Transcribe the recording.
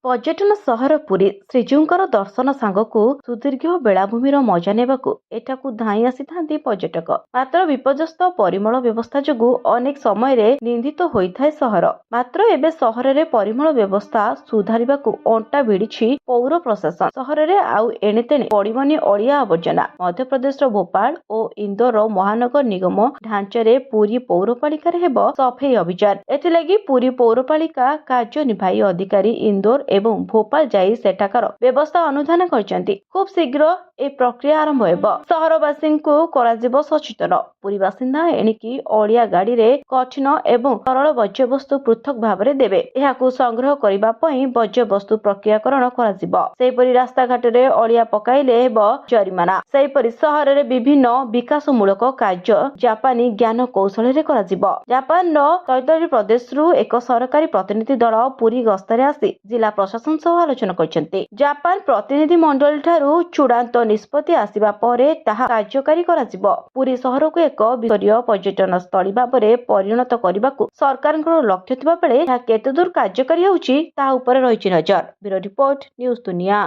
पर्यटन सहर पुरी श्रीजीउଙ୍କର दर्शन सांगकु सुदीर्घ बेलाभूमिर मजा नेबाकु एठाकु धाई आसी पर्यटक। मात्र विपर्यस्त परिमल व्यवस्था जोगु अनेक समय निंदित होइथाय सहर। मात्र एबे सहर रे परिमल व्यवस्था सुधारिबाकु अंटा भिड़िछि पौर प्रशासन। सहर रे आउ एणेतेणे पड़िबनी अलिया आवर्जना। मध्य प्रदेश भोपाल और इंदौर महानगर निगम ढांचारे पुरी पौरपालिका हेब सफेई अभियान। एथिलागि पुरी पौरपालिका कार्यनिर्वाही अधिकारी इंदौर एवं भोपाल जाई सेठाकार व्यवस्था अनुधान करछन्ति। खूब शीघ्र ए प्रक्रिया आरंभ हेब। सहरवासी को कराजिब सचेतन। पुरी बासिंदा एणिकी अलिया गाड़ी रे कठिन एवं सरल वर्ज्यवस्तु पृथक भावरे देबे। एहाकु संग्रह करिबा पई वर्ज्यवस्तु प्रक्रियाकरण कराजिब। सेहिपरि रास्ता घाट रे अलिया पकाइले हेब जरिमाना। सेहिपरि सहर रे विभिन्न विकासमूलक कार्य जापानी ज्ञान कौशल रे कराजिब। जापान रो तैतरी प्रदेश रु एक सरकारी प्रतिनिधि दल पुरी गस्तरे आसी जिला प्रशासन सह आलोचना करछन्ति। जापान प्रतिनिधि मंडल ठारू चूड़ांत निष्पत्ति आसिबा परे ताहा कार्यकारी कराजिब। पुरी सहर को एक विस्तरीय पर्यटन स्थली भाबरे परिणत करबाकू सरकारଙ୍କର लक्ष्य थिबा बेले ଏହା केते दूर कार्यकारी होउची ताहा उपरे रहिछि नजर। ब्यूरो रिपोर्ट न्यूज दुनिया।